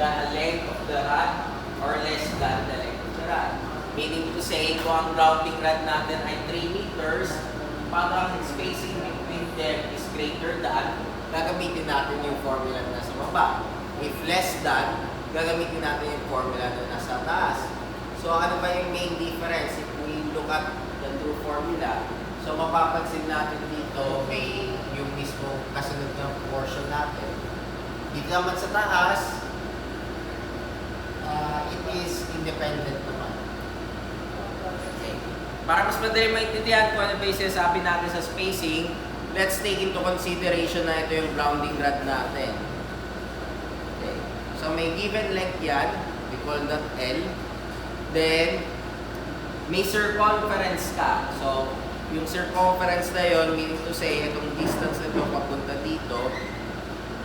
the length of the rod or less than the length of the rod. Meaning to say, kung ang grounding rod natin ay 3 meters, pag ang spacing between them is greater than, gagamitin natin yung formula na nasa baba. If less than, gagamitin natin yung formula na nasa taas. So ano ba yung main difference if we look at the two formula? So mapapansin natin dito may yung mismo kasunod ng portion natin. Dito naman sa taas, it is independent naman. Okay. Para mas madali maintindihan kung ano ba yung sinasabi natin sa spacing, let's take into consideration na ito yung grounding rod natin. Okay. So may given length yan, we call that L. Then, may circumference ka. So, yung circumference na yon, meaning to say, itong distance na ito papunta dito,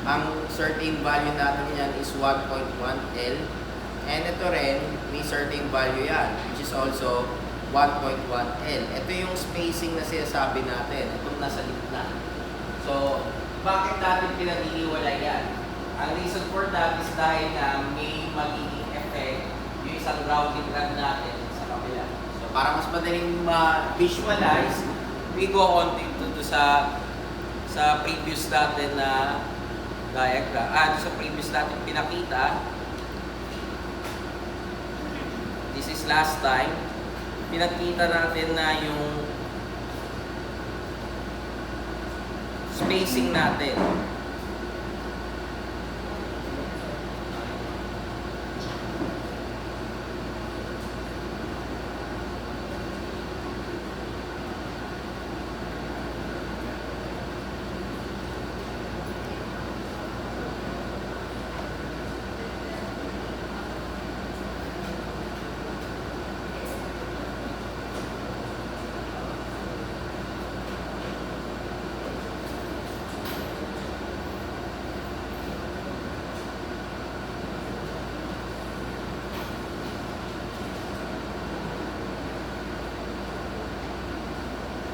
ang certain value natin yan is 1.1 L. And ito rin, may certain value yan, which is also 1.1 L. Ito yung spacing na sinasabi natin, itong nasa gitna. So, bakit natin pinag-iiwalay yan? Ang reason for that is dahil na may magiging effect yung isang grounding rod natin sa kabila. So, para mas madaling ma-visualize, we go on dito sa previous natin na diagram. Sa previous natin pinakita. This is last time. Pinakita natin na yung spacing natin.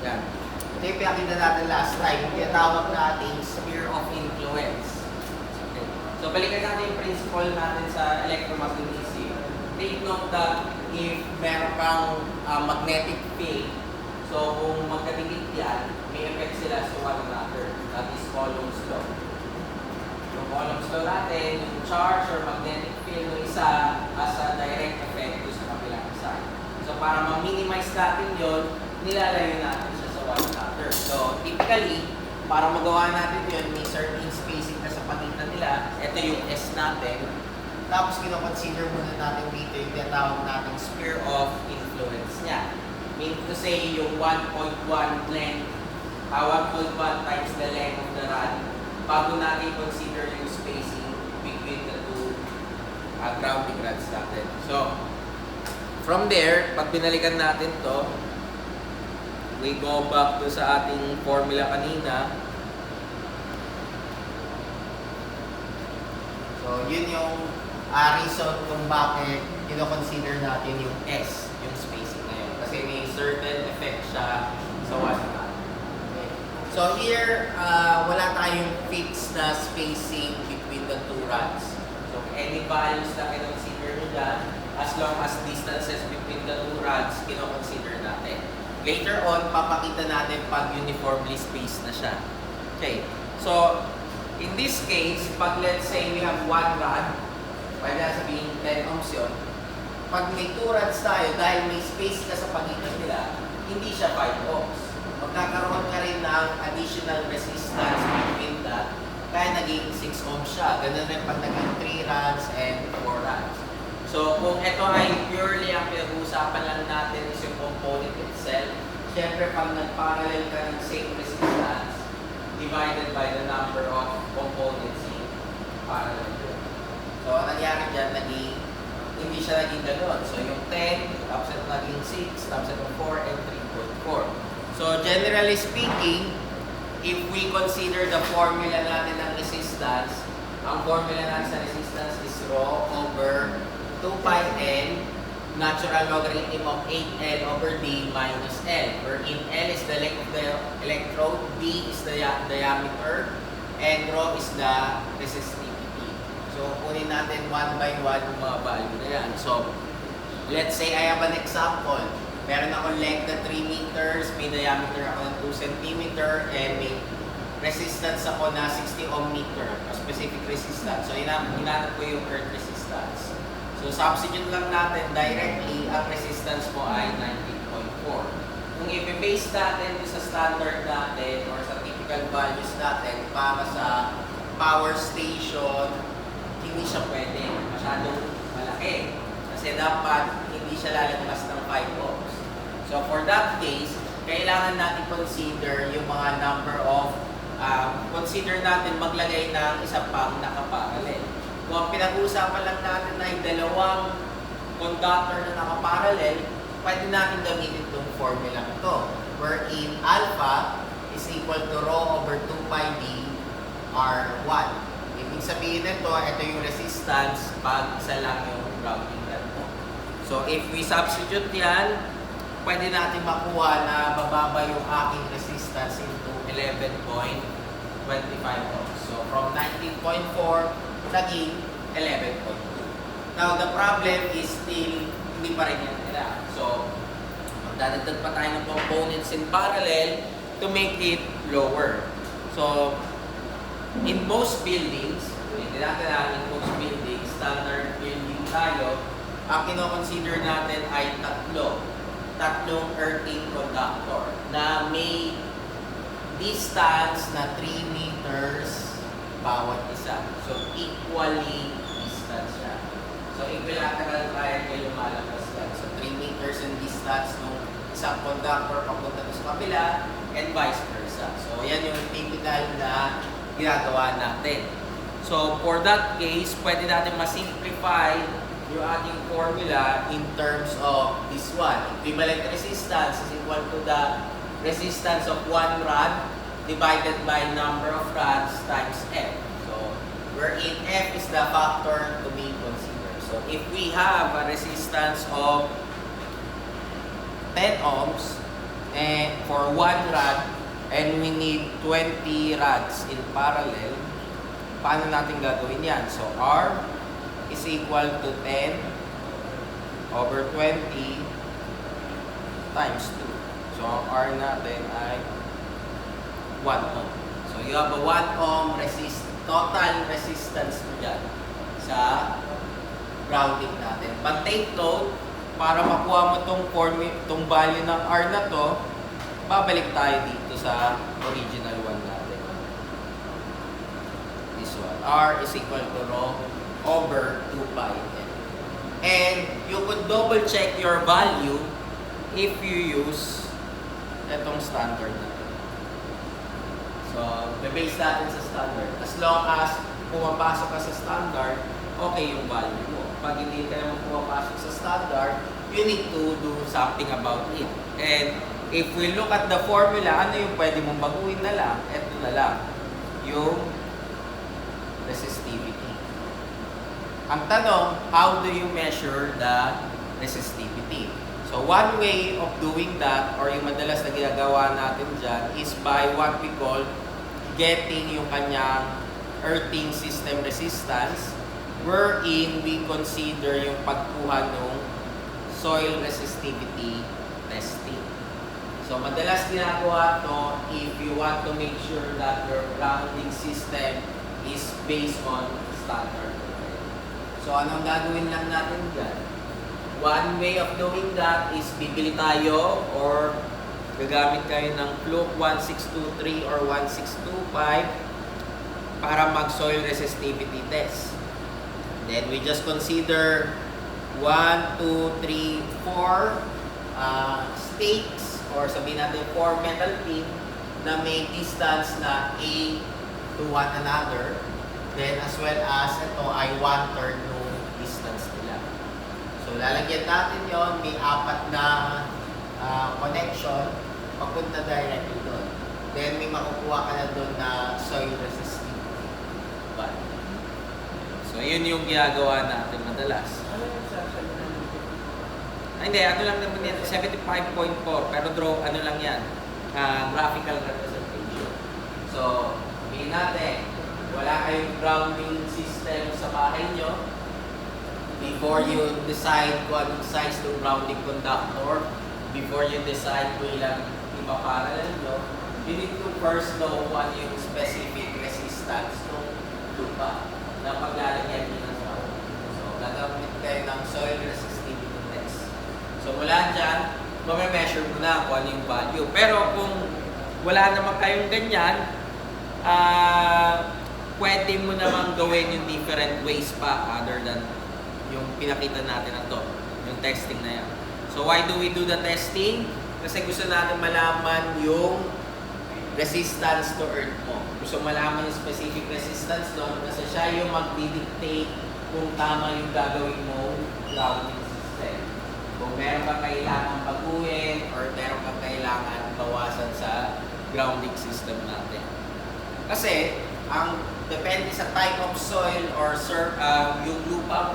Yan. Ito yung pinakita natin last time. Yung tinatawag natin sphere of influence. Okay. So, balikan natin yung principle natin sa electromagnetism. Take note that if meron kang magnetic field, so kung magkadikit yan, may effect sila sa one another. That is Coulomb's law. Yung Coulomb's law natin, yung charge or magnetic field ng isa as a direct effect sa kabilang side. So, para ma-minimize natin yun, nilalayo natin siya sa one another. So, typically, para magawa natin yun, may certain spacing na sa pagitan nila. Ito yung S natin. Tapos, kino-consider muna natin dito yung tinatawag natin sphere of influence niya. Meaning to say, yung 1.1 length, 1.1 times the length of the rod, bago natin consider yung spacing between the two grounding rods natin. So, from there, pag binalikan natin to, we go back to sa ating formula kanina. So, yun yung reason kung bakit kino-consider natin yung S, yung spacing na yun. Kasi may certain effect siya sa one another. Okay. So, here, wala tayong fixed na spacing between the two rods. So, any values na kino-consider nyo dyan, as long as distances between the two rods, kino-consider natin. Later on, papakita natin pag uniformly spaced na siya. Okay. So, in this case, pag let's say we have one rod, pwede na sabihin 10 ohms yun. Pag may two rods tayo, dahil may space ka sa pagitan nila, hindi siya 5 ohms. Magkakaroon ka rin ng additional resistance between that, kaya naging 6 ohms siya. Ganun rin pag naging 3 rods and 4 rods. So, kung ito ay purely ang pinag-uusapan lang natin is yung component itself, syempre pag nag-parallel ka ng same resistance, divided by the number of components in parallel. So, ang nangyari dyan, hindi siya naging gano'n. So, yung 10, tapos ito naging 6, tapos ito 4, and 3.4. So, generally speaking, if we consider the formula natin ng resistance, ang formula natin sa resistance is rho over 2 pi L, natural logarithm of 8L over D minus L, wherein L is the length of the electrode, D is the diameter, and rho is the resistivity. So, So, kunin natin one by one yung mga value na yan. So, let's say I have an example. Meron akong length na 3 meters, may diameter ako ng 2 centimeter, and may resistance ako na 60 ohm meter, a specific resistance. So, hinanap ko yung earth resistance. So, substitute lang natin directly, ang resistance mo ay 19.4. Kung i-base natin sa standard natin or sa typical values natin para sa power station, hindi siya pwede. Masyadong malaki. Kasi dapat hindi siya lalagpas ng 5 ohms. So for that case, kailangan natin consider yung mga number of, consider natin maglagay ng isa pang nakaparallel. Kung ang pinag-uusapan lang natin ay dalawang conductor na nakaparallel, pwede natin gamitin itong formula ito, wherein alpha is equal to rho over 2 pi d R1. Ibig sabihin nito, ito yung resistance pag isa lang yung grounding net mo. So if we substitute yan, pwede natin makuha na bababa yung aking resistance into 11.25 ohms. So from 19.4, naging 11.2. Now the problem is still, hindi pa rin yan nila. So, magdadagdag pa tayo ng components in parallel to make it lower. So, in most buildings, hindi natin in most buildings, standard building tayo, ang kino-consider natin ay tatlong earthing conductor na may distance na 3 meters bawat isa. So, equally distance siya. So, equilateral triangle yung malabas yan. So, 3 meters in distance ng isang conductor papunta sa kabila and vice versa. So, yan yung typical na ginagawa natin. So, for that case, pwede natin ma-simplify yung ating formula in terms of this one. Equivalent resistance is equal to the resistance of 1 rod divided by number of rods times F. So, wherein F is the factor to be considered. So, if we have a resistance of 10 ohms and for 1 rod and we need 20 rods in parallel, paano natin gagawin yan? So, R is equal to 10 over 20 times 2. So, ang R natin ay 1 ohm. So, you have a 1 ohm total resistance mo dyan sa grounding natin. But take note, para makuha mo tong value ng R na to, babalik tayo dito sa original one natin. This one. R is equal to rho over 2 pi n. And you could double check your value if you use itong standard natin. So, base natin sa standard. As long as pumapasok ka sa standard, okay yung value mo. Pag hindi ka naman pumapasok sa standard, you need to do something about it. And if we look at the formula, ano yung pwede mong baguhin na lang? Ito na lang. Yung resistivity. Ang tanong, how do you measure the resistivity? So, one way of doing that, or yung madalas na ginagawa natin dyan, is by what we call getting yung kanyang earthing system resistance, wherein we consider yung pagkuha ng soil resistivity testing. So, madalas ginagawa to if you want to make sure that your grounding system is based on standard. So, anong gagawin lang natin dyan? One way of doing that is bibili tayo or gagamit kayo ng Fluke 1623 or 1625 para mag-soil resistivity test. Then, we just consider 1, 2, 3, 4 stakes or sabihin natin 4 metal pin na may distance na A to one another. Then, as well as ito ay 1/3 ng distance nila. So, lalagyan natin yon, may 4 na connection papunta directly doon. Then, may makukuha ka na doon na soil resistivity. So, yun yung ginagawa natin madalas. Hindi, ano lang naman yan, 75.4, pero draw, ano lang yan, graphical representation. So, sabihin natin, wala kayong grounding system sa bahay nyo, before you decide kung anong size ng grounding conductor, before you decide kung ilang ipaparallel nyo, you need to first know kung ano yung specific resistance ng lupa na paglalagyan nyo ng ground. So, gagamit kayo ng soil resistivity test. So, mula dyan, measure mo na kung ano yung value. Pero kung wala naman kayong ganyan, pwede mo naman gawin yung different ways pa other than yung pinakita natin na to, yung testing na yan. So why do we do the testing? Kasi gusto natin malaman yung resistance to earth mo. Gusto malaman yung specific resistance doon kasi siya yung magdidictate kung tama yung gagawin mo grounding system. Kung meron kang kailangan baguhin or meron kang kailangan bawasan sa grounding system natin. Kasi, ang depende sa type of soil or yung lupa mo,